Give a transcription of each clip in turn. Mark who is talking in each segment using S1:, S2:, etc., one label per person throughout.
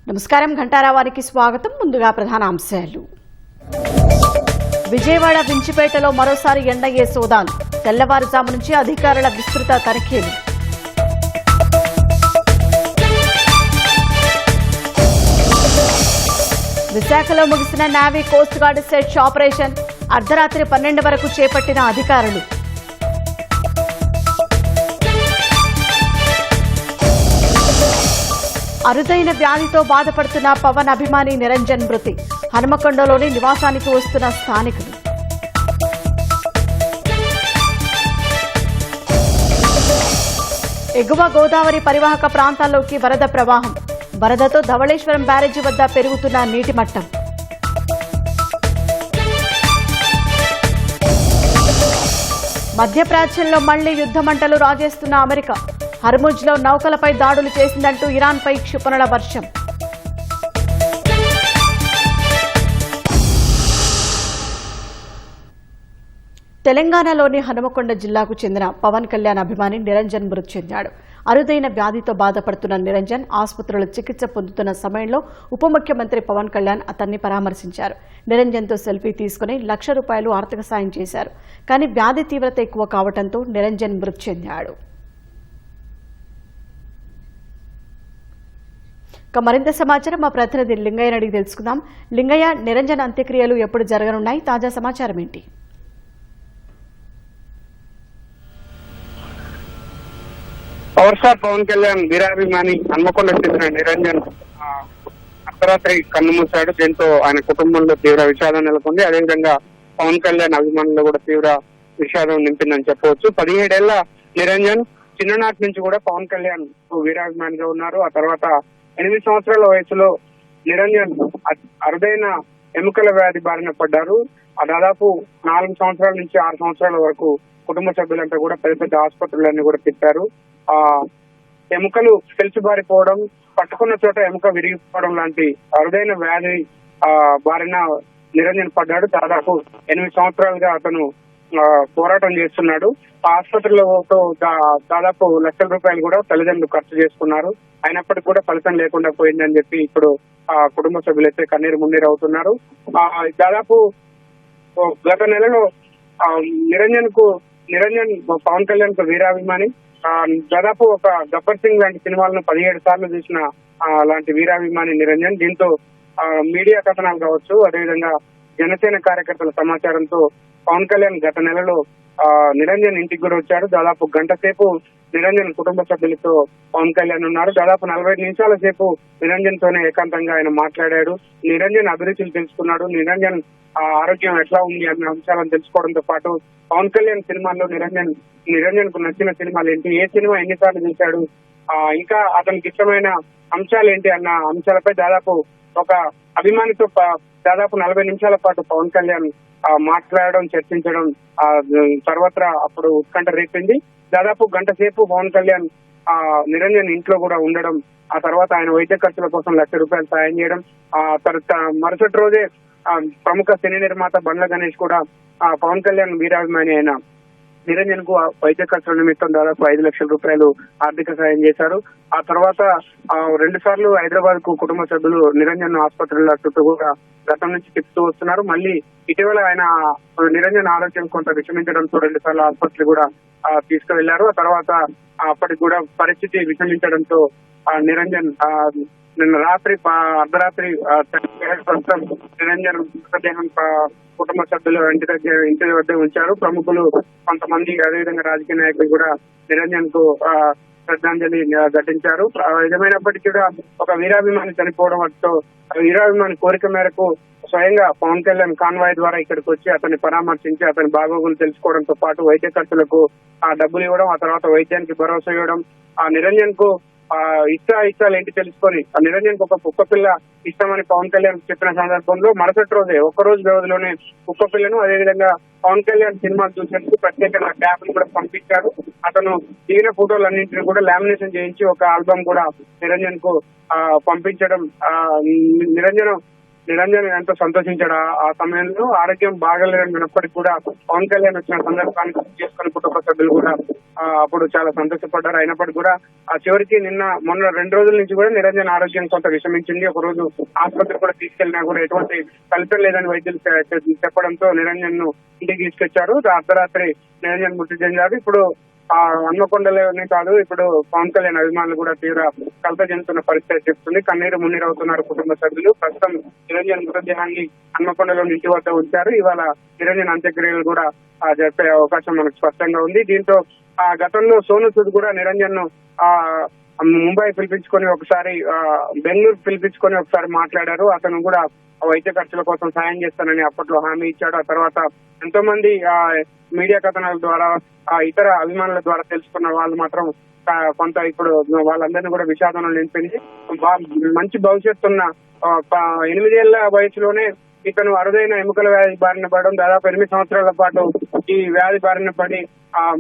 S1: నమస్కారం. ఘంటారావానికి స్వాగతం. ముందుగా ప్రధాన అంశాలు. విజయవాడ వించిపేటలో మరోసారి ఎన్ఐఏ సోదాలు. తెల్లవారుజాము నుంచి అధికారుల విస్తృత తనిఖీలు. విశాఖలో ముగిసిన navy coast guard search operation. అర్ధరాత్రి 12 వరకు చేపట్టిన అధికారులు. అరుదైన వ్యాధితో బాధపడుతున్న పవన్ అభిమాని నిరంజన్ మృతి. హనుమకొండలోని నివాసానికి వస్తున్న స్థానికులు. ఎగువ గోదావరి పరివాహక ప్రాంతాల్లోకి వరద ప్రవాహం. వరదతో ధవళేశ్వరం బ్యారేజీ వద్ద పెరుగుతున్న నీటి మట్టం. మధ్యప్రాచ్యంలో మళ్లీ యుద్ధ మంటలు రాజేస్తున్న అమెరికా. హర్ముజ్లో నౌకలపై దాడులు చేసిందంటూ ఇరాన్పై క్షిపణుల వర్షం. తెలంగాణలోని హనుమకొండ జిల్లాకు చెందిన పవన్ కళ్యాణ్ అభిమాని నిరంజన్ మృతి చెందాడు. అరుదైన వ్యాధితో బాధపడుతున్న నిరంజన్ ఆసుపత్రిలో చికిత్స పొందుతున్న సమయంలో ఉప ముఖ్యమంత్రి పవన్ కళ్యాణ్ అతన్ని పరామర్శించారు. నిరంజన్తో సెల్ఫీ తీసుకుని ₹1,00,000 ఆర్థిక సాయం చేశారు. కానీ వ్యాధి తీవ్రత ఎక్కువ కావడంతో నిరంజన్ మృతి చెందాడు. మరింత సమాచారం మా ప్రతినిధి లింగయ్య అడిగి తెలుసుకుందాం. లింగయ్య, నిరంజన్ అంత్యక్రియలు ఎప్పుడు జరగనున్నాయి? తాజా సమాచారం ఏంటి?
S2: పవర్ స్టార్ పవన్ కళ్యాణ్ వీరాభిమాని హన్మకొండ చెందిన నిరంజన్ అర్ధరాత్రి కన్నుమూశాడు. దీంతో ఆయన కుటుంబంలో తీవ్ర విషాదం నెలకొంది. అదేవిధంగా పవన్ కళ్యాణ్ అభిమానులు కూడా తీవ్ర విషాదం నింపిందని చెప్పవచ్చు. 17 ఏళ్ల నిరంజన్ చిన్ననాటి నుంచి కూడా పవన్ కళ్యాణ్ వీరాభిమానిగా ఉన్నారు. ఆ తర్వాత 8 సంవత్సరాల వయసులో నిరంజన్ అరుదైన ఎముకల వ్యాధి బారిన పడ్డారు. దాదాపు 4 సంవత్సరాల నుంచి 6 సంవత్సరాల వరకు కుటుంబ సభ్యులంతా కూడా పెద్ద పెద్ద ఆసుపత్రులన్నీ కూడా తిప్పారు. ఎముకలు బారిపోవడం, పట్టుకున్న చోట ఎముక విరిగిపోవడం లాంటి అరుదైన వ్యాధి బారిన నిరంజన్ పడ్డాడు. దాదాపు 8 సంవత్సరాలుగా అతను పోరాటం చేస్తున్నాడు. ఆసుపత్రిలో దాదాపు ₹1,00,000 కూడా తల్లిదండ్రులు ఖర్చు చేసుకున్నారు. అయినప్పటికీ కూడా ఫలితం లేకుండా పోయిందని చెప్పి ఇప్పుడు కుటుంబ సభ్యులైతే కన్నీరు మున్నీరు అవుతున్నారు. దాదాపు గత నెలలో నిరంజన్ పవన్ కళ్యాణ్ కు వీరాభిమాని. దాదాపు ఒక గబ్బర్ సింగ్ లాంటి సినిమాలను 17 సార్లు చూసిన లాంటి వీరాభిమాని నిరంజన్. దీంతో మీడియా కథనాలు కావచ్చు, అదేవిధంగా జనసేన కార్యకర్తల సమాచారంతో పవన్ కళ్యాణ్ గత నెలలో నిరంజన్ ఇంటికి కూడా వచ్చాడు. దాదాపు గంట సేపు నిరంజన్ కుటుంబ సభ్యులతో పవన్ కళ్యాణ్ ఉన్నారు. దాదాపు 45 నిమిషాల సేపు నిరంజన్ తోనే ఏకాంతంగా ఆయన మాట్లాడాడు. నిరంజన్ అభిరుచులు తెలుసుకున్నాడు. నిరంజన్ ఆరోగ్యం ఎట్లా ఉంది అన్న అంశాలను తెలుసుకోవడంతో పాటు పవన్ కళ్యాణ్ సినిమాల్లో నిరంజన్ కు నచ్చిన సినిమాలు ఏంటి, ఏ సినిమా ఎన్నిసార్లు చూశాడు, ఇంకా అతనికి ఇష్టమైన అంశాలు ఏంటి అన్న అంశాలపై దాదాపు ఒక అభిమానితో దాదాపు 40 నిమిషాల పాటు పవన్ కళ్యాణ్ మాట్లాడడం, చర్చించడం సర్వత్రా అప్పుడు ఉత్కంఠ రేపింది. దాదాపు గంట సేపు పవన్ కళ్యాణ్ నిరంజన్ ఇంట్లో కూడా ఉండడం, ఆ తర్వాత ఆయన వైద్య ఖర్చుల కోసం ₹1,00,000 సాయం చేయడం, మరుసటి రోజే ప్రముఖ సినీ నిర్మాత బండ్ల గణేష్ కూడా పవన్ కళ్యాణ్ వీరాభిమాని అయిన నిరంజన్ కు వైద్య ఖర్చుల నిమిత్తం దాదాపు ₹5,00,000 ఆర్థిక సాయం చేశారు. ఆ తర్వాత 2 సార్లు హైదరాబాద్ కు కుటుంబ సభ్యులు నిరంజన్ ఆసుపత్రుల చుట్టూ కూడా గతం నుంచి తిప్పుతూ వస్తున్నారు. మళ్ళీ ఇటీవల ఆయన నిరంజన్ ఆరోగ్యం కొంత విషమించడంతో 2 సార్లు ఆసుపత్రి కూడా తీసుకువెళ్లారు. ఆ తర్వాత అప్పటికి కూడా పరిస్థితి విషమించడంతో నిరంజన్ నిన్న రాత్రి అర్ధరాత్రి నిరంజన్ మృతదేహం కుటుంబ సభ్యులు ఇంటి వద్ద ఉంచారు. ప్రముఖులు కొంతమంది, అదేవిధంగా రాజకీయ నాయకులు కూడా నిరంజన్ కు శ్రద్ధాంజలి ఘటించారు. ఏమైనప్పటికీ కూడా ఒక వీరాభిమాని చనిపోవడంతో వీరాభిమాని కోరిక మేరకు స్వయంగా పవన్ కళ్యాణ్ కాన్వాయ్ ద్వారా ఇక్కడికి వచ్చి అతన్ని పరామర్శించి అతని బాగోగులు తెలుసుకోవడంతో పాటు వైద్య ఖర్చులకు డబ్బులు ఇవ్వడం, ఆ తర్వాత వైద్యానికి భరోసా ఇవ్వడం, నిరంజన్ కు ఇష్టాలు ఏంటి తెలుసుకొని నిరంజన్ కు ఒక కుక్క పిల్ల ఇష్టమని పవన్ కళ్యాణ్ చెప్పిన సందర్భంలో మరుసటి రోజే ఒక్కరోజు వ్యవధిలోనే కుక్క పిల్లను, అదేవిధంగా పవన్ కళ్యాణ్ సినిమాలు చూసేందుకు ప్రత్యేకంగా ట్యాబ్ ను కూడా పంపించారు. అతను దిగిన ఫోటోలన్నింటినీ కూడా లామినేషన్ చేయించి ఒక ఆల్బమ్ కూడా నిరంజన్ కు పంపించడం, నిరంజన్ నిరంజన్ ఎంతో సంతోషించాడు. ఆ సమయంలో ఆరోగ్యం బాగలేదని విన్నప్పటికీ కూడా పవన్ కళ్యాణ్ వచ్చిన సందర్భాన్ని గుర్తు చేసుకుని కుటుంబ సభ్యులు కూడా అప్పుడు చాలా సంతోషపడ్డారు. అయినప్పటికీ కూడా చివరికి మొన్న 2 రోజుల నుంచి కూడా నిరంజన్ ఆరోగ్యం కొంత విషమించింది. ఒక రోజు ఆసుపత్రి కూడా తీసుకెళ్లినా కూడా ఎటువంటి ఫలితం లేదని వైద్యులు చెప్పడంతో నిరంజన్ ను ఇంటికి తీసుకొచ్చారు. అర్ధరాత్రి నిరంజన్ మృతి చెందారు. ఇప్పుడు హన్మకొండలోనే కాదు, ఇప్పుడు పవన్ కళ్యాణ్ అభిమానులు కూడా తీవ్ర కలత చెందుతున్న పరిస్థితి చెప్తుంది. కన్నీరు మున్నీరు అవుతున్నారు కుటుంబ సభ్యులు. ప్రస్తుతం నిరంజన్ మృతదేహాన్ని హన్మకొండలో ఇంటి వద్ద ఉంచారు. ఇవాళ నిరంజన్ అంత్యక్రియలు కూడా జరిపే అవకాశం మనకు స్పష్టంగా ఉంది. దీంతో గతంలో సోను సూద్ కూడా నిరంజన్ ను ముంబై పిలిపించుకొని ఒకసారి బెంగళూరు పిలిపించుకొని ఒకసారి మాట్లాడారు. అతను కూడా వైద్య ఖర్చుల కోసం సాయం చేస్తానని అప్పట్లో హామీ ఇచ్చాడు. ఆ తర్వాత ఎంతో మంది మీడియా కథనాల ద్వారా ఇతర అభిమానుల ద్వారా తెలుసుకున్న వాళ్ళు మాత్రం కొంత ఇప్పుడు వాళ్ళందరినీ కూడా విషాదంలో నింపింది. మంచి భవిష్యత్తు ఉన్న 8 ఏళ్ల వయసులోనే ఇతను అరుదైన ఎముకల వ్యాధి బారిన పడడం, దాదాపు 8 సంవత్సరాల పాటు ఈ వ్యాధి బారిన పడి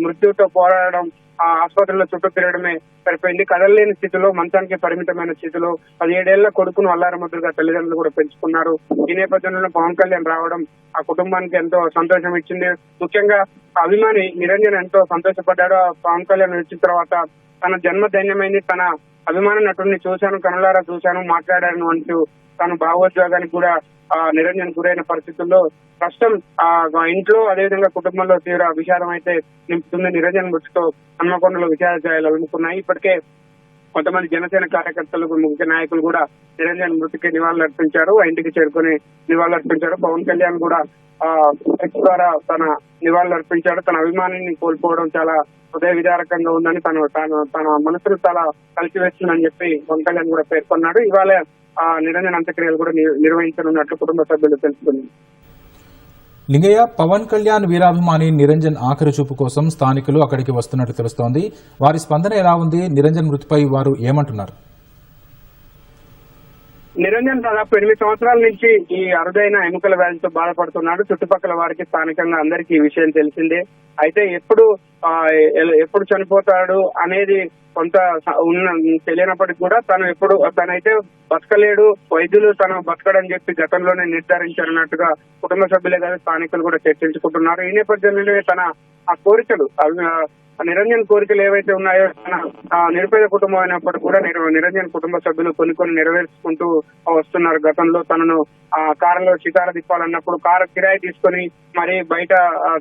S2: మృత్యుతో పోరాడడం, ఆసుపత్రిలో చుట్టూ తిరగడమే సరిపోయింది. కదలలేని స్థితిలో, మంచానికి పరిమితమైన స్థితిలో 17 ఏళ్ల కొడుకును అల్లారముద్దుగా తల్లిదండ్రులు కూడా పెంచుకున్నారు. ఈ నేపథ్యంలో పవన్ కళ్యాణ్ రావడం ఆ కుటుంబానికి ఎంతో సంతోషం ఇచ్చింది. ముఖ్యంగా అభిమాని నిరంజన్ ఎంతో సంతోషపడ్డాడు. పవన్ కళ్యాణ్ వచ్చిన తర్వాత తన జన్మ ధన్యమైంది, తన అభిమాన నటుడిని చూశాను, కనులారా చూశాను, మాట్లాడాను అంటూ తను భావోద్వేగానికి కూడా నిరంజన్ గురైన పరిస్థితుల్లో ప్రస్తుతం ఇంట్లో అదేవిధంగా కుటుంబంలో తీవ్ర విషాదం అయితే నింపుతుంది. నిరంజన్ మృతితో హన్మకొండలో విషాద ఛాయలు అలుముకున్నాయి. ఇప్పటికే కొంతమంది జనసేన కార్యకర్తలు, ముఖ్య నాయకులు కూడా నిరంజన్ మృతికి నివాళులర్పించారు. ఇంటికి చేరుకుని నివాళులర్పించారు. పవన్ కళ్యాణ్ కూడా ఎక్స్ ద్వారా తన నివాళులర్పించాడు. తన అభిమానిని కోల్పోవడం చాలా హృదయ విదారకంగా ఉందని తన మనసును చాలా కలిసివేస్తుందని చెప్పి పవన్ కళ్యాణ్ కూడా పేర్కొన్నాడు. ఇవాళ నిరంజన్ అంత్యక్రియలు కూడా నిర్వహించనున్నట్లు కుటుంబ సభ్యులు తెలుసుకుంది.
S3: లింగయ్య, పవన్ కళ్యాణ్ వీరాభిమాని నిరంజన్ ఆఖరి చూపు కోసం స్థానికులు అక్కడికి వస్తున్నట్టు తెలుస్తోంది. వారి స్పందన ఎలా ఉంది? నిరంజన్ మృతిపై వారు ఏమంటున్నారు?
S2: నిరంజన్ దాదాపు 8 సంవత్సరాల నుంచి ఈ అరుదైన ఎముకల వ్యాధితో బాధపడుతున్నాడు. చుట్టుపక్కల వారికి, స్థానికంగా అందరికీ ఈ విషయం తెలిసిందే. అయితే ఎప్పుడు చనిపోతాడు అనేది కొంత తెలియనప్పటికీ కూడా తనైతే బతకలేడు, వైద్యులు తను బతకడని చెప్పి గతంలోనే నిర్ధారించారన్నట్టుగా కుటుంబ సభ్యులే కాదు స్థానికులు కూడా చర్చించుకుంటున్నారు. ఈ నేపథ్యంలో తన ఆ కోరికలు, నిరంజన్ కోరికలు ఏవైతే ఉన్నాయో తన నిరుపేద కుటుంబం అయినప్పటికీ కూడా నిరంజన్ కుటుంబ సభ్యులు కొన్ని నెరవేర్చుకుంటూ వస్తున్నారు. గతంలో తనను కారులో షికార తిప్పాలన్నప్పుడు కారు కిరాయి తీసుకొని మరి బయట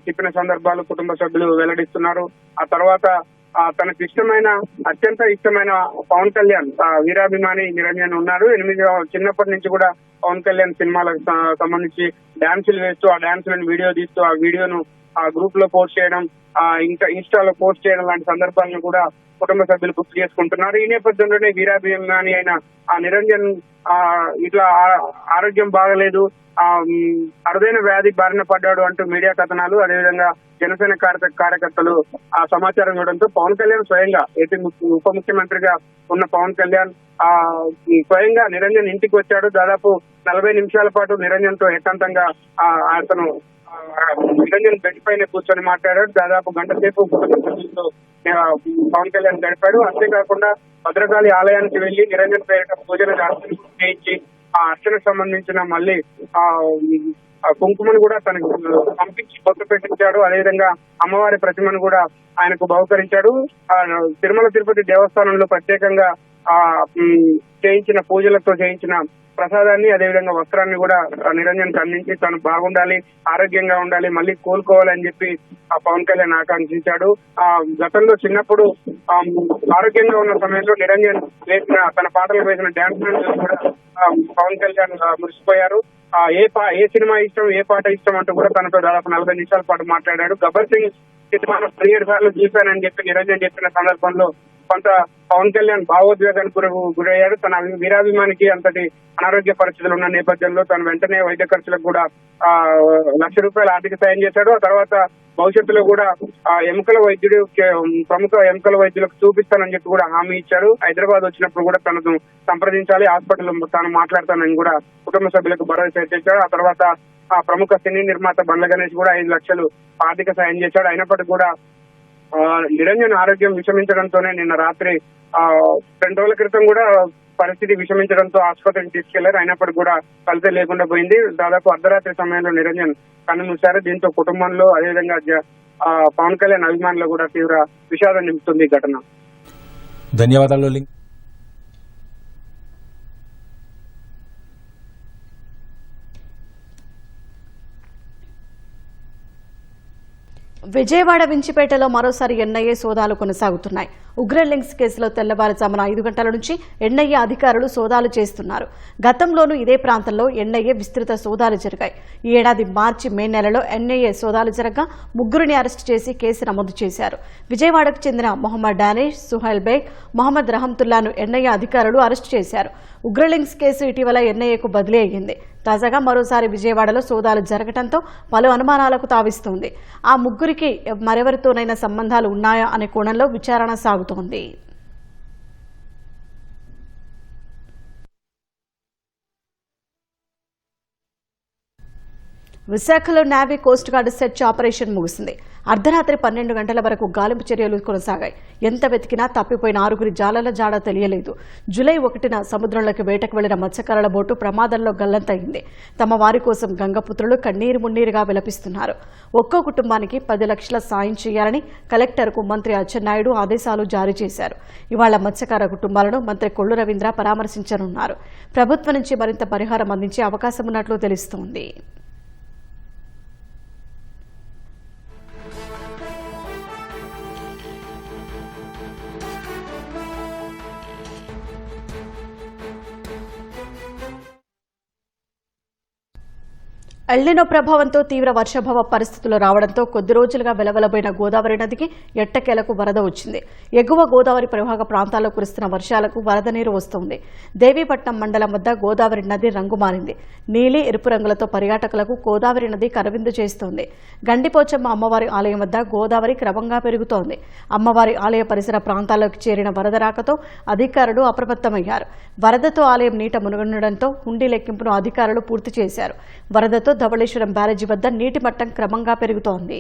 S2: తిప్పిన సందర్భాలు కుటుంబ సభ్యులు వెల్లడిస్తున్నారు. ఆ తర్వాత తనకు అత్యంత ఇష్టమైన పవన్ కళ్యాణ్ వీరాభిమాని నిరంజన్ ఉన్నారు. చిన్నప్పటి నుంచి కూడా పవన్ కళ్యాణ్ సినిమాలకు సంబంధించి డాన్సులు వేస్తూ ఆ డాన్సులను వీడియో తీస్తూ ఆ వీడియోను ఆ గ్రూప్ లో పోస్ట్ చేయడం, ఇంకా ఇన్స్టాలో పోస్ట్ చేయడం లాంటి సందర్భాలను కూడా కుటుంబ సభ్యులు గుర్తు చేసుకుంటున్నారు. ఈ నేపథ్యంలోనే వీరాభిమాని అయిన ఆ నిరంజన్ ఇట్లా ఆరోగ్యం బాగలేదు, అరుదైన వ్యాధి బారిన పడ్డాడు అంటూ మీడియా కథనాలు, అదేవిధంగా జనసేన కార్యకర్తలు ఆ సమాచారం ఇవ్వడంతో పవన్ కళ్యాణ్ స్వయంగా ఉప ముఖ్యమంత్రిగా ఉన్న పవన్ కళ్యాణ్ స్వయంగా నిరంజన్ ఇంటికి వచ్చాడు. దాదాపు 40 నిమిషాల పాటు నిరంజన్ తో ఏకాంతంగా అతను నిరంజన్ బెడ్ పైన కూర్చొని మాట్లాడాడు. దాదాపు గంట సేపు పవన్ కళ్యాణ్ గడిపాడు. అంతేకాకుండా భద్రకాళి ఆలయానికి వెళ్లి నిరంజన్ పేరిట పూజలు చేయించి ఆ అర్చనకు సంబంధించిన మళ్ళీ కుంకుమను కూడా తనకు పంపించి కొత్త పెట్టించాడు. అదేవిధంగా అమ్మవారి ప్రతిమను కూడా ఆయనకు బహుకరించాడు. తిరుమల తిరుపతి దేవస్థానంలో ప్రత్యేకంగా చేయించిన పూజలతో చేయించిన ప్రసాదాన్ని, అదేవిధంగా వస్త్రాన్ని కూడా నిరంజన్ అందించి తను బాగుండాలి, ఆరోగ్యంగా ఉండాలి, మళ్ళీ కోలుకోవాలని చెప్పి ఆ పవన్ కళ్యాణ్ ఆకాంక్షించాడు. గతంలో చిన్నప్పుడు ఆరోగ్యంగా ఉన్న సమయంలో నిరంజన్ తన పాటలు వేసిన డాన్స్ కూడా పవన్ కళ్యాణ్ మురిసిపోయారు. ఏ సినిమా ఇష్టం, ఏ పాట ఇష్టం అంటూ కూడా తనతో దాదాపు 40 నిమిషాల పాటు మాట్లాడాడు. గబ్బర్ సింగ్ సినిమాను 17 సార్లు చూశానని చెప్పి నిరంజన్ చెప్పిన సందర్భంలో కొంత పవన్ కళ్యాణ్ భావోద్వేగానికి గురయ్యాడు. తన వీరాభిమానికి అంతటి అనారోగ్య పరిస్థితులు ఉన్న నేపథ్యంలో తను వెంటనే వైద్య ఖర్చులకు కూడా ₹1,00,000 ఆర్థిక సాయం చేశాడు. ఆ తర్వాత భవిష్యత్తులో కూడా ప్రముఖ ఎముకల వైద్యులకు చూపిస్తానని చెప్పి కూడా హామీ ఇచ్చాడు. హైదరాబాద్ వచ్చినప్పుడు కూడా తనను సంప్రదించాలి, హాస్పిటల్ తాను మాట్లాడతానని కూడా కుటుంబ సభ్యులకు భరోసా ఇచ్చాడు. ఆ తర్వాత ఆ ప్రముఖ సినీ నిర్మాత బండ్ల గణేష్ కూడా 5 లక్షలు ఆర్థిక సాయం చేశాడు. అయినప్పటికీ కూడా నిరంజన్ ఆరోగ్యం విషమించడంతోనే నిన్న రాత్రి 2 రోజుల క్రితం కూడా పరిస్థితి విషమించడంతో ఆసుపత్రికి తీసుకెళ్లారు. అయినప్పటికీ కూడా ఫలితం లేకుండా పోయింది. దాదాపు అర్ధరాత్రి సమయంలో నిరంజన్ కన్నుమూశారు. దీంతో కుటుంబంలో అదేవిధంగా పవన్ కళ్యాణ్ అభిమానులు కూడా తీవ్ర విషాదం నింపుతుంది ఈ ఘటన.
S3: ధన్యవాదాలు.
S1: విజయవాడ వించిపేటలో మరోసారి ఎన్ఐఏ సోదాలు కొనసాగుతున్నాయి. ఉగ్ర లింక్స్ కేసులో తెల్లవారుజామున 5 గంటల నుంచి ఎన్ఐఏ అధికారులు సోదాలు చేస్తున్నారు. గతంలోనూ ఇదే ప్రాంతంలో ఎన్ఐఏ విస్తృత సోదాలు జరిగాయి. ఈ ఏడాది మార్చి మే నెలలో ఎన్ఐఏ సోదాలు జరగగా 3 అరెస్టు చేసి కేసు నమోదు చేశారు. విజయవాడకు చెందిన మొహమ్మద్ డానిష్, సుహైల్ బేగ్, మొహమ్మద్ రహంతుల్లాను ఎన్ఐఏ అధికారులు అరెస్టు చేశారు. ఉగ్ర లింక్స్ కేసు ఇటీవల ఎన్ఐఏకు బదిలీ అయ్యింది. తాజాగా మరోసారి విజయవాడలో సోదాలు జరగడంతో పలు అనుమానాలకు తావిస్తోంది. ఆ 3కి మరెవరితోనైనా సంబంధాలు ఉన్నాయా అనే కోణంలో విచారణ సాగుతోంది. విశాఖలో navy Coast guard search operation ముగిసింది. అర్ధరాత్రి 12 గంటల వరకు గాలింపు చర్యలు కొనసాగాయి. ఎంత వెతికినా తప్పిపోయిన 6 జాలల జాడ తెలియలేదు. జూలై 1న సముద్రంలోకి వేటకు వెళ్లిన మత్స్యకారుల బోటు ప్రమాదంలో గల్లంతయింది. తమ వారి కోసం గంగపుత్రులు కన్నీరు మున్నీరుగా విలపిస్తున్నారు. ఒక్కో కుటుంబానికి 10 లక్షల సాయం చేయాలని కలెక్టర్కు మంత్రి అచ్చెన్నాయుడు ఆదేశాలు జారీ చేశారు. ఇవాళ మత్స్యకార కుటుంబాలను మంత్రి కొల్లు రవీంద్ర పరామర్శించనున్నారు. ప్రభుత్వం నుంచి మరింత పరిహారం అందించే అవకాశం ఉన్నట్లు తెలుస్తోంది. ఎల్నినో ప్రభావంతో తీవ్ర వర్షాభావ పరిస్థితులు రావడంతో కొద్ది రోజులుగా వెలవెలబోయిన గోదావరి నదికి ఎట్టకేలకు వరద వచ్చింది. ఎగువ గోదావరి పరివాహక ప్రాంతాల్లో కురుస్తున్న వర్షాలకు వరద నీరు వస్తోంది. దేవీపట్నం మండలం వద్ద గోదావరి నది రంగు మారింది. నీలి, ఎరుపు రంగులతో పర్యాటకులకు గోదావరి నది కనువిందు చేస్తోంది. గండిపోచమ్మ అమ్మవారి ఆలయం వద్ద గోదావరి క్రమంగా పెరుగుతోంది. అమ్మవారి ఆలయ పరిసర ప్రాంతాల్లోకి చేరిన వరద రాకతో అధికారులు అప్రమత్తమయ్యారు. వరదతో ఆలయం నీట మునుగొనడంతో హుండీ లెక్కింపును అధికారులు పూర్తి చేశారు. వరదతో ధవళేశ్వరం బ్యారేజీ వద్ద నీటి మట్టం క్రమంగా పెరుగుతోంది.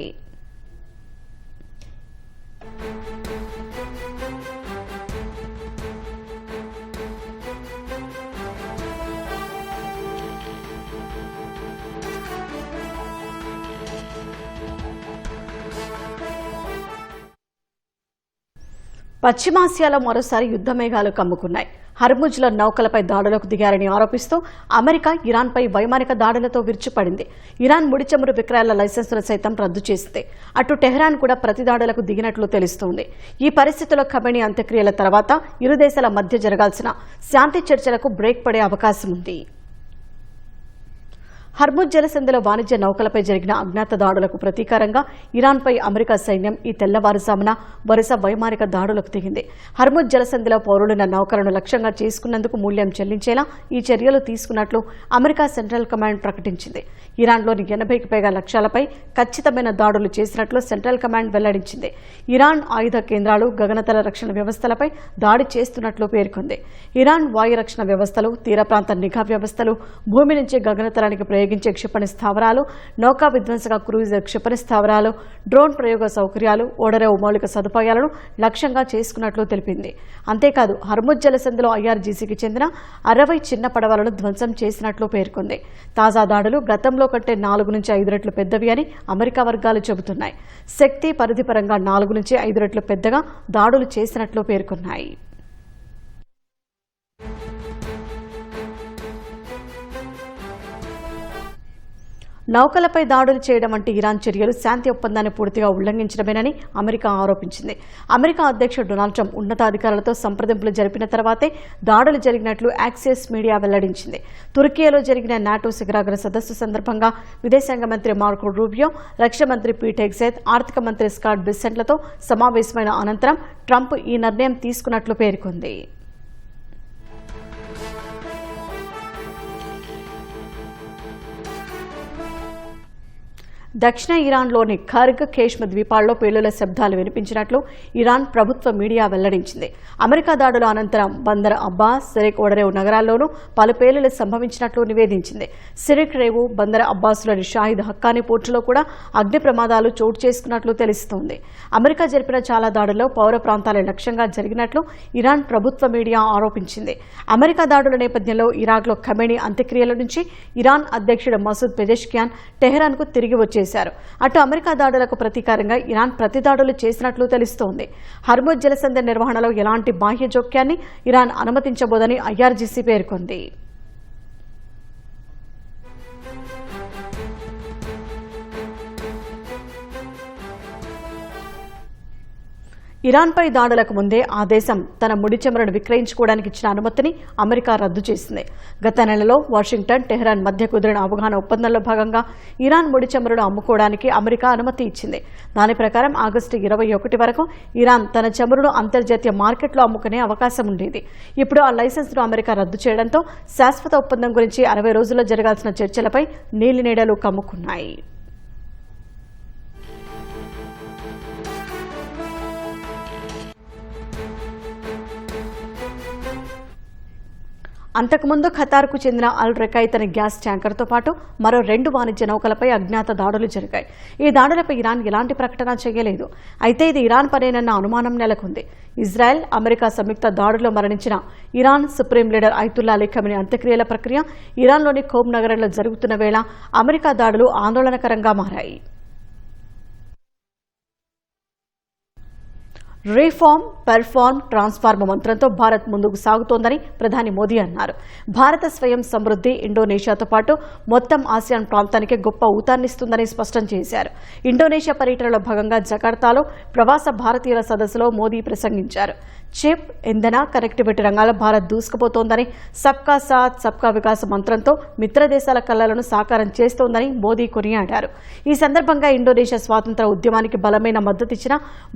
S1: పశ్చిమాసియాలో మరోసారి యుద్ధ మేఘాలు కమ్ముకున్నాయి. హర్ముజ్లో నౌకలపై దాడులకు దిగారని ఆరోపిస్తూ అమెరికా ఇరాన్పై వైమానిక దాడులతో విరుచుపడింది. ఇరాన్ ముడి చమురు విక్రయాల లైసెన్సులు సైతం రద్దు చేసింది. అటు టెహ్రాన్ కూడా ప్రతి దాడులకు దిగినట్లు తెలుస్తోంది. ఈ పరిస్థితుల్లో ఖమేనీ అంత్యక్రియల తర్వాత ఇరు దేశాల మధ్య జరగాల్సిన శాంతి చర్చలకు బ్రేక్ పడే అవకాశం ఉంది. హర్ముజ్ జలసంధిలో వాణిజ్య నౌకలపై జరిగిన అజ్ఞాత దాడులకు ప్రతీకారంగా ఇరాన్పై అమెరికా సైన్యం ఈ తెల్లవారుజామున వరుస వైమానిక దాడులకు దిగింది. హర్ముజ్ జలసంధిలో పౌరులున్న నౌకలను లక్ష్యంగా చేసుకున్నందుకు మూల్యం చెల్లించేలా ఈ చర్యలు తీసుకున్నట్లు అమెరికా సెంట్రల్ కమాండ్ ప్రకటించింది. ఇరాన్లోని 80కి పైగా లక్ష్యాలపై ఖచ్చితమైన దాడులు చేసినట్లు సెంట్రల్ కమాండ్ వెల్లడించింది. ఇరాన్ ఆయుధ కేంద్రాలు, గగనతల రక్షణ వ్యవస్థలపై దాడి చేస్తున్నట్లు పేర్కొంది. ఇరాన్ వాయు రక్షణ వ్యవస్థలు, తీర ప్రాంత నిఘా వ్యవస్థలు, భూమి నుంచి గగనతలానికి ప్రయోగించే క్షిపణి స్థావరాలు, నౌకా విధ్వంసక క్రూయిజర్ క్షిపణి స్థావరాలు, డ్రోన్ ప్రయోగ సౌకర్యాలు, ఓడరేవు మౌలిక సదుపాయాలను లక్ష్యంగా చేసుకున్నట్లు తెలిపింది. అంతేకాదు హర్ముజ్ జలసంధిలో IRGCకి చెందిన 60 చిన్న పడవలను ధ్వంసం చేసినట్లు పేర్కొంది. తాజా దాడులు గతంలో కంటే 4 నుంచి 5 రెట్లు పెద్దవి అని అమెరికా వర్గాలు చెబుతున్నాయి. శక్తి పరిధి పరంగా 4 నుంచి 5 రెట్లు పెద్దగా దాడులు చేసినట్లు పేర్కొన్నాయి. నౌకలపై దాడులు చేయడం వంటి ఇరాన్ చర్యలు శాంతి ఒప్పందాన్ని పూర్తిగా ఉల్లంఘించడమేనని అమెరికా ఆరోపించింది. అమెరికా అధ్యక్షుడు డొనాల్డ్ ట్రంప్ ఉన్నతాధికారులతో సంప్రదింపులు జరిపిన తర్వాతే దాడులు జరిగినట్లు యాక్సిస్ మీడియా వెల్లడించింది. తుర్కియాలో జరిగిన నాటో శిఖరాగ్ర సదస్సు సందర్భంగా విదేశాంగ మంత్రి మార్కో రూబియో, రక్షణ మంత్రి పీట్ హెగ్సేత్, ఆర్థిక మంత్రి స్కాట్ బిసెంట్లతో సమావేశమైన అనంతరం ట్రంప్ ఈ నిర్ణయం తీసుకున్నట్లు పేర్కొంది. దక్షిణ ఇరాన్లోని ఖర్గ్, కేష్మ ద్వీపాల్లో పేలుల శబ్దాలు వినిపించినట్లు ఇరాన్ ప్రభుత్వ మీడియా వెల్లడించింది. అమెరికా దాడుల అనంతరం బందర్ అబ్బాస్, సిరిక్ ఓడరేవు నగరాల్లోనూ పలు పేలులు సంభవించినట్లు నివేదించింది. సిరిక్ రేవు, బందర్ అబ్బాస్లోని షాహిద్ హక్కానీ పోర్టులో కూడా అగ్ని ప్రమాదాలు చోటు చేసుకున్నట్లు తెలుస్తోంది. అమెరికా జరిపిన చాలా దాడుల్లో పౌర ప్రాంతాల లక్ష్యంగా జరిగినట్లు ఇరాన్ ప్రభుత్వ మీడియా ఆరోపించింది. అమెరికా దాడుల నేపథ్యంలో ఇరాక్లో ఖమేనీ అంత్యక్రియల నుంచి ఇరాన్ అధ్యక్షుడు మసూద్ పెజెష్కియాన్ టెహరాన్కు తిరిగి వచ్చేశారు. అటు అమెరికా దాడులకు ప్రతీకారంగా ఇరాన్ ప్రతిదాడులు చేసినట్లు తెలుస్తోంది. హర్ముజ్ జలసంధి నిర్వహణలో ఎలాంటి బాహ్య జోక్యాన్ని ఇరాన్ అనుమతించబోదని ఐఆర్జీసీ పేర్కొంది. ఇరాన్పై దాడులకు ముందే ఆ దేశం తన ముడి చమురును విక్రయించుకోవడానికి ఇచ్చిన అనుమతిని అమెరికా రద్దు చేసింది. గత నెలలో వాషింగ్టన్, టెహరాన్ మధ్య కుదిరిన అవగాహన ఒప్పందంలో భాగంగా ఇరాన్ ముడి చమురును అమ్ముకోవడానికి అమెరికా అనుమతి ఇచ్చింది. దాని ప్రకారం ఆగస్టు 21 వరకు ఇరాన్ తన చమురును అంతర్జాతీయ మార్కెట్లో అమ్ముకునే అవకాశం ఉండేది. ఇప్పుడు ఆ లైసెన్స్ను అమెరికా రద్దు చేయడంతో శాశ్వత ఒప్పందం గురించి 60 రోజుల్లో జరగాల్సిన చర్చలపై నీలినీడలు కమ్ముకున్నాయి. అంతకుముందు ఖతార్కు చెందిన అల్ రకైత్ అనే గ్యాస్ ట్యాంకర్తో పాటు మరో 2 వాణిజ్య నౌకలపై అజ్ఞాత దాడులు జరిగాయి. ఈ దాడులపై ఇరాన్ ఎలాంటి ప్రకటన చేయలేదు. అయితే ఇది ఇరాన్ పనేనన్న అనుమానం నెలకొంది. ఇజ్రాయెల్, అమెరికా సంయుక్త దాడుల్లో మరణించిన Iran supreme leader Ayatollah Ali Khamenei అంత్యక్రియల ప్రక్రియ ఇరాన్లోని ఖోమ్ నగరంలో జరుగుతున్న వేళ అమెరికా దాడులు ఆందోళనకరంగా మారాయి. రీఫార్మ్, పెర్ఫార్మ్, ట్రాన్స్ఫార్మ్ మంత్రంతో భారత్ ముందుకు సాగుతోందని ప్రధాని మోదీ అన్నారు. భారత స్వయం సమృద్ధి ఇండోనేషియాతో పాటు మొత్తం ఆసియాన్ ప్రాంతానికి గొప్ప ఊతాన్నిస్తుందని స్పష్టం చేశారు. ఇండోనేషియా పర్యటనలో భాగంగా జకార్తాలో ప్రవాస భారతీయుల సదస్సులో మోదీ ప్రసంగించారు. చిప్, ఇంధన, కనెక్టివిటీ రంగాల్లో భారత్ దూసుకుపోతోందని, సబ్కా సాత్ సబ్కా వికాస్ మంత్రంతో మిత్రదేశాల కలలను సాకారం చేస్తోందని మోదీ కొనియాడారు. ఈ సందర్భంగా ఇండోనేషియా స్వాతంత్ర ఉద్యమానికి బలమైన మద్దతిచ్చిన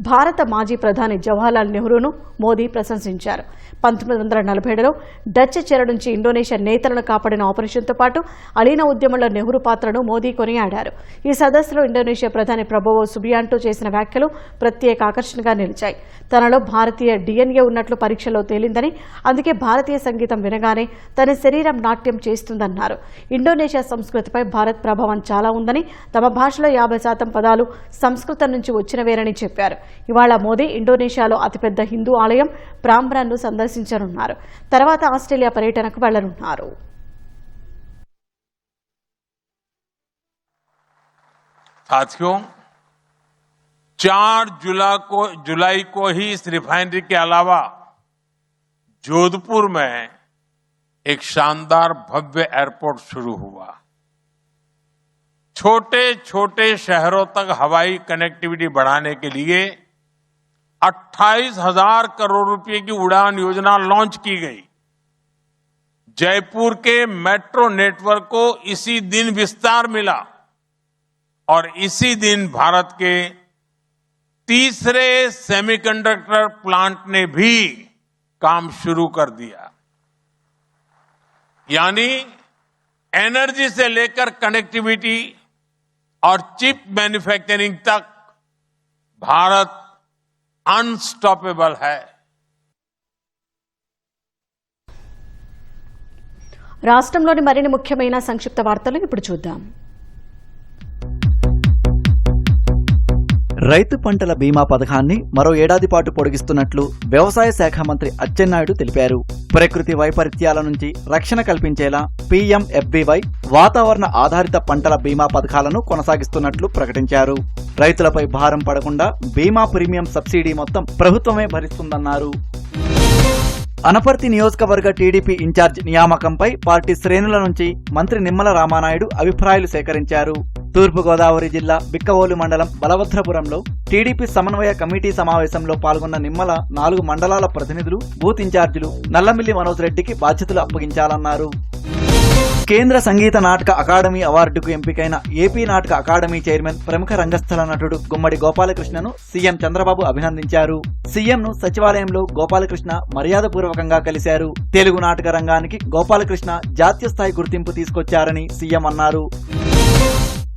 S1: భారత మాజీ ప్రధాని జవహర్లాల్ నెహ్రూను మోదీ ప్రశంసించారు. 1947లో డచ్ చెర నుంచి ఇండోనేషియా నేతలను కాపాడిన ఆపరేషన్తో పాటు అలీన ఉద్యమంలో నెహ్రూ పాత్రను మోదీ కొనియాడారు. ఈ సదస్సులో ఇండోనేషియా ప్రధాని ప్రభోవో సుబియాంటో చేసిన వ్యాఖ్యలు ప్రత్యేక ఆకర్షణగా నిలిచాయి. తనలో భారతీయ డిఎన్ఏ ఉన్నట్లు పరీక్షలో తేలిందని, అందుకే భారతీయ సంగీతం వినగానే తన శరీరం నాట్యం చేస్తుందన్నారు. ఇండోనేషియా సంస్కృతిపై భారత్ ప్రభావం చాలా ఉందని, తమ భాషలో 50% పదాలు సంస్కృతం నుంచి వచ్చినవేనని చెప్పారు. ఇవాళ మోదీ ఇండోనేషియాలో అతిపెద్ద హిందూ ఆలయం ప్రాంబ్రాన్ను సందర్శించనున్నారు. తర్వాత ఆస్ట్రేలియా పర్యటనకు వెళ్లనున్నారు.
S4: साथियों, 4 जुलाई को ही इस रिफाइनरी के अलावा जोधपुर में एक शानदार भव्य एयरपोर्ट शुरू हुआ। छोटे छोटे शहरों तक हवाई कनेक्टिविटी बढ़ाने के लिए 28,000 करोड़ रुपए की उड़ान योजना लॉन्च की गई। जयपुर के मेट्रो नेटवर्क को इसी दिन विस्तार मिला और इसी दिन भारत के तीसरे सेमीकंडक्टर प्लांट ने भी काम शुरू कर दिया। यानी एनर्जी से लेकर कनेक्टिविटी और चिप मैन्युफैक्चरिंग तक भारत अनस्टॉपेबल है।
S1: రాష్ట్రంలోని మరిన్ని ముఖ్యమైన సంక్షిప్త వార్తలు ఇప్పుడు చూద్దాం.
S5: రైతు పంటల బీమా పథకాన్ని మరో ఏడాది పాటు పొడిగిస్తున్నట్లు వ్యవసాయ శాఖ మంత్రి అచ్చెన్నాయుడు తెలిపారు. ప్రకృతి వైపరీత్యాల నుంచి రక్షణ కల్పించేలా పీఎంఎఫ్బీవై వాతావరణ ఆధారిత పంటల బీమా పథకాలను కొనసాగిస్తున్నట్లు ప్రకటించారు. రైతులపై భారం పడకుండా బీమా ప్రీమియం సబ్సిడీ మొత్తం ప్రభుత్వమే భరిస్తుందన్నారు. అనపర్తి నియోజకవర్గ టీడీపీ ఇన్ఛార్జ్ నియామకంపై పార్టీ శ్రేణుల నుంచి మంత్రి నిమ్మల రామానాయుడు అభిప్రాయాలు సేకరించారు. తూర్పుగోదావరి జిల్లా బిక్కవోలు మండలం బలభద్రపురంలో టీడీపీ సమన్వయ కమిటీ సమావేశంలో పాల్గొన్న నిమ్మల 4 మండలాల ప్రతినిధులు, బూత్ ఇన్ఛార్జీలు నల్లమిల్లి మనోజ్ రెడ్డికి బాధ్యతలు అప్పగించాలన్నారు. కేంద్ర సంగీత నాటక అకాడమీ అవార్డుకు ఎంపికైన ఏపీ నాటక అకాడమీ చైర్మన్, ప్రముఖ రంగస్థల నటుడు గుమ్మడి గోపాలకృష్ణను సీఎం చంద్రబాబు అభినందించారు. సీఎంను సచివాలయంలో గోపాలకృష్ణ మర్యాదపూర్వకంగా కలిశారు. తెలుగు నాటక రంగానికి గోపాలకృష్ణ జాతీయ స్థాయి గుర్తింపు తీసుకొచ్చారని సీఎం అన్నారు.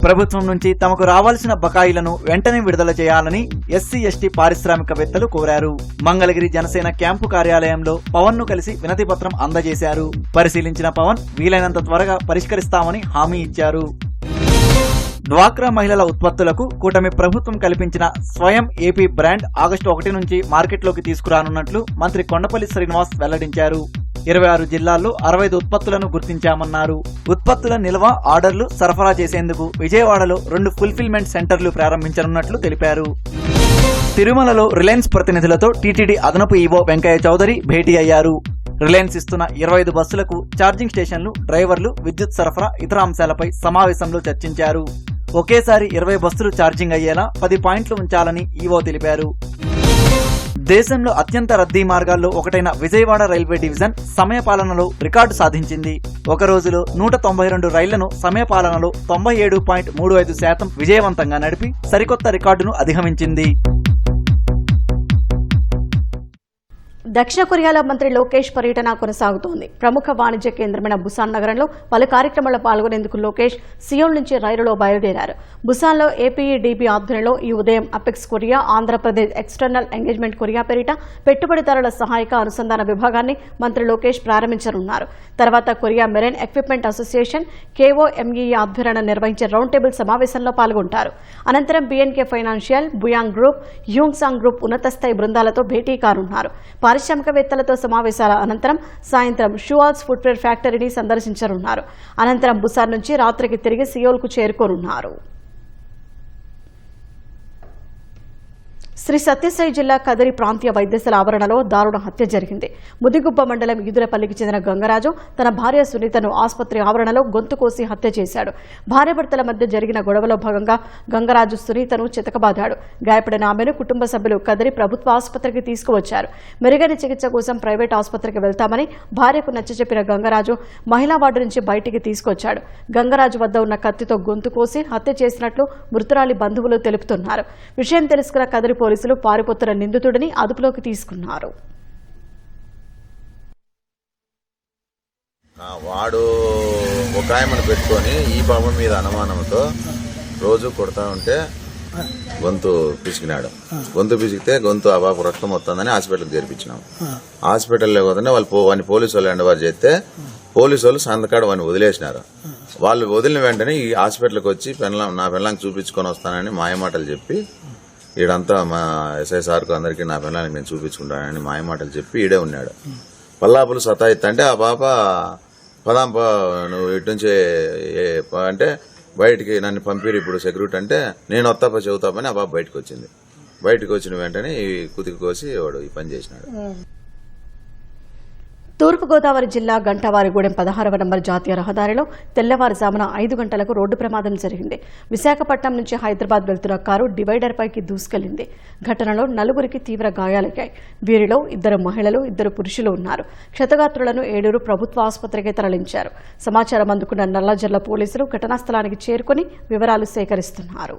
S5: ప్రభుత్వం నుంచి తమకు రావాల్సిన బకాయిలను వెంటనే విడుదల చేయాలని ఎస్సీ ఎస్టీ పారిశ్రామికవేత్తలు కోరారు. మంగళగిరి జనసేన క్యాంపు కార్యాలయంలో పవన్ ను కలిసి వినతి పత్రం అందజేశారు. పరిశీలించిన పవన్ వీలైనంత త్వరగా పరిష్కరిస్తామని హామీ ఇచ్చారు. డ్వాక్రా మహిళల ఉత్పత్తులకు కూటమి ప్రభుత్వం కల్పించిన స్వయం ఏపీ బ్రాండ్ ఆగస్టు 1 నుంచి మార్కెట్లోకి తీసుకురానున్నట్లు మంత్రి కొండపల్లి శ్రీనివాస్ వెల్లడించారు. 26 జిల్లాల్లో 65 ఉత్పత్తులను గుర్తించామన్నారు. ఉత్పత్తుల నిల్వ, ఆర్డర్లు సరఫరా చేసేందుకు విజయవాడలో 2 ఫుల్ఫిల్మెంట్ సెంటర్లు ప్రారంభించనున్నట్లు తెలిపారు. తిరుమలలో రిలయన్స్ ప్రతినిధులతో టీటీడీ అదనపు ఈవో వెంకయ్య చౌదరి భేటీ అయ్యారు. రిలయన్స్ ఇస్తున్న 25 బస్సులకు ఛార్జింగ్ స్టేషన్లు, డ్రైవర్లు, విద్యుత్ సరఫరా, ఇతర అంశాలపై సమావేశంలో చర్చించారు. ఒకేసారి 20 బస్సులు ఛార్జింగ్ అయ్యేలా 10 పాయింట్లు ఉంచాలని ఈవో తెలిపారు. దేశంలో అత్యంత రద్దీ మార్గాల్లో ఒకటైన విజయవాడ రైల్వే డివిజన్ సమయపాలనలో రికార్డు సాధించింది. ఒక రోజులో 192 రైళ్లను సమయపాలనలో 97.35% విజయవంతంగా నడిపి సరికొత్త రికార్డును అధిగమించింది.
S1: దక్షిణ కొరియాలో మంత్రి లోకేష్ పర్యటన కొనసాగుతోంది. ప్రముఖ వాణిజ్య కేంద్రమైన బుసాన్ నగరంలో పలు కార్యక్రమాల్లో పాల్గొనేందుకు లోకేష్ సియోల్ నుంచి రైలులో బయలుదేరారు. బుసాన్లో ఏపీఈడీబీ ఆధ్వర్యంలో ఈ ఉదయం apex Korea, Andhra Pradesh external engagement Korea పేరిట పెట్టుబడిదారుల సహాయక అనుసంధాన విభాగాన్ని మంత్రి లోకేష్ ప్రారంభించనున్నారు. తర్వాత కొరియా మెరైన్ ఎక్విప్మెంట్ అసోసియేషన్ కేఓఎంఈ ఆధ్వర్యాన నిర్వహించే రౌండ్ టేబుల్ సమావేశంలో పాల్గొంటారు. అనంతరం బీఎన్కే ఫైనాన్షియల్, బుయాంగ్ గ్రూప్, యూంగ్సాంగ్ గ్రూప్ ఉన్నత స్థాయి బృందాలతో భేటీ కానున్నారు. పారిశ్రామికవేత్తలతో సమావేశాల అనంతరం సాయంత్రం షూవాల్స్ ఫుట్వేర్ ఫ్యాక్టరీని సందర్శించనున్నారు. అనంతరం బుసాన్ నుంచి రాత్రికి తిరిగి సియోల్కు చేరుకోనున్నారు. శ్రీ సత్యసాయి జిల్లా కదిరి ప్రాంతీయ వైద్యశాల ఆవరణలో దారుణ హత్య జరిగింది. ముదిగుబ్బ మండలం ఈదులపల్లికి చెందిన గంగరాజు తన భార్య సునీతను ఆసుపత్రి ఆవరణలో గొంతు కోసి హత్య చేశాడు. భార్యాభర్తల మధ్య జరిగిన గొడవలో భాగంగా గంగరాజు సునీతను చితకబాదాడు. గాయపడిన ఆమెను కుటుంబ సభ్యులు కదిరి ప్రభుత్వ ఆసుపత్రికి తీసుకువచ్చారు. మెరుగైన చికిత్స కోసం ప్రైవేట్ ఆసుపత్రికి వెళ్తామని భార్యకు నచ్చజెప్పిన గంగరాజు మహిళా వార్డు నుంచి బయటికి తీసుకొచ్చాడు. గంగరాజు వద్ద ఉన్న కత్తితో గొంతు కోసి హత్య చేసినట్లు మృతురాలి బంధువులు తెలుపుతున్నారు. విషయం తెలుసుకున్న కదిరి పోలీసులు పారిపోతున్న నిందితుడిని అదుపులోకి తీసుకున్నారు.
S6: వాడు ఒక ఆయమను పెట్టుకొని ఈ పాపం మీద అనుమానంతో రోజు కొడతా ఉంటే గొంతు పిసికినాడు. గొంతు పిసికితే ఆ పాప రక్తం వస్తుందని హాస్పిటల్కి చేర్పించినాం. హాస్పిటల్లో పోతుంటే వాడిని పోలీసు వాళ్ళు ఎండవారు చేస్తే పోలీసు వాళ్ళు సంతకాడు వాడిని వదిలేసినారు. వాళ్ళు వదిలిన వెంటనే ఈ హాస్పిటల్కి వచ్చి నా పిల్లలకి చూపించుకొని వస్తానని మాయమాటలు చెప్పి ఈడంతా మా ఎస్ఐ సార్కు అందరికీ నా పిల్లలకి నేను చూపించుకుంటానని మాయమాటలు చెప్పి ఈడే ఉన్నాడు. పల్లాపులు సతాయిత్తంటే ఆ పాప పదాంప నువ్వు ఇటు నుంచి అంటే బయటికి నన్ను పంపిరు ఇప్పుడు సెక్యూరిటీ అంటే నేను వస్తాప చెబుతాపని ఆ పాప బయటకు వచ్చింది. బయటకు వచ్చిన వెంటనే ఈ కుతికి కోసి వాడు ఈ పని చేసినాడు.
S1: తూర్పుగోదావరి జిల్లా గంటవారిగూడెం 16వ నంబర్ జాతీయ రహదారిలో తెల్లవారుజామున 5 గంటలకు రోడ్డు ప్రమాదం జరిగింది. విశాఖపట్నం నుంచి హైదరాబాద్ వెళ్తున్న కారు డివైడర్ పైకి దూసుకెళ్లింది. ఘటనలో 4 తీవ్ర గాయాలయ్యాయి. వీరిలో 2 మహిళలు, 2 పురుషులు ఉన్నారు. క్షతగాత్రులను 7 ప్రభుత్వ ఆసుపత్రికి తరలించారు. సమాచారం అందుకున్న నల్లజర్ల పోలీసులు ఘటనా స్థలానికి చేరుకుని వివరాలు సేకరిస్తున్నారు.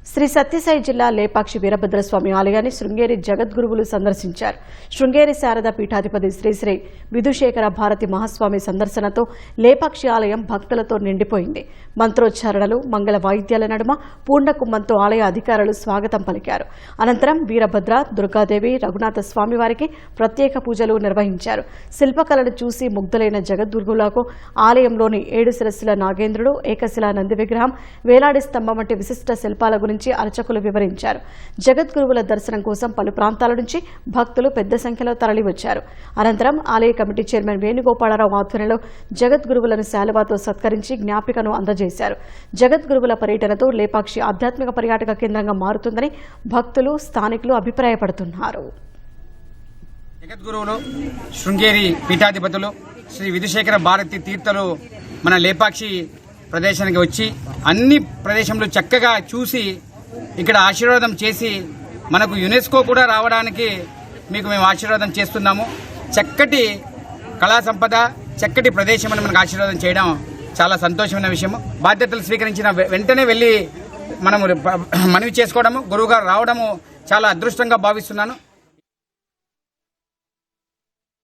S1: శ్రీ సత్యసాయి జిల్లా లేపాక్షి వీరభద్రస్వామి ఆలయాన్ని శృంగేరి జగద్గురువులు సందర్శించారు. శృంగేరి శారద పీఠాధిపతి శ్రీశ్రీ విధుశేఖర భారతి మహాస్వామి సందర్శనతో లేపాక్షి ఆలయం భక్తులతో నిండిపోయింది. మంత్రోచ్చారణలు, మంగళ వాయిద్యాల నడుమ పూర్ణకుంభంతో ఆలయ అధికారులు స్వాగతం పలికారు. అనంతరం వీరభద్ర, దుర్గాదేవి, రఘునాథ స్వామివారికి ప్రత్యేక పూజలు నిర్వహించారు. శిల్పకళను చూసి ముగ్ధులైన జగద్గురువులకు ఆలయంలోని 7 శిరస్సుల నాగేంద్రుడు, ఏకశిలా నంది విగ్రహం, వేలాడి స్తంభం వంటి విశిష్ట శిల్పాల గురించి అర్చకులు వివరించారు. జగద్గురువుల దర్శనం కోసం పలు ప్రాంతాల నుంచి భక్తులు పెద్ద సంఖ్యలో తరలివచ్చారు. అనంతరం ఆలయ కమిటీ చైర్మన్ వేణుగోపాలరావు ఆధ్వర్యంలో జగద్గురువులను శాలువాతో సత్కరించి జ్ఞాపికను అందజేశారు. జగద్గురువుల పర్యటనతో లేపాక్షి ఆధ్యాత్మిక పర్యాటక కేంద్రంగా మారుతుందని భక్తులు, స్థానికులు అభిప్రాయపడుతున్నారు.
S7: జగద్గురువులు, శృంగేరి పీఠాధిపతులు శ్రీ విధుశేఖర భారతి తీర్థులు మన లేపాక్షి ప్రదేశానికి వచ్చి అన్ని ప్రదేశంలో చక్కగా చూసి ఇక్కడ ఆశీర్వాదం చేసి మనకు యునెస్కో కూడా రావడానికి మీకు మేము ఆశీర్వాదం చేస్తున్నాము. చక్కటి కళా సంపద, చక్కటి ప్రదేశం అని మనకు ఆశీర్వాదం చేయడం చాలా సంతోషమైన విషయము. బాధ్యతలు స్వీకరించిన వెంటనే వెళ్ళి మనము మనవి చేసుకోవడము, గురువుగారు రావడము చాలా అదృష్టంగా భావిస్తున్నాను.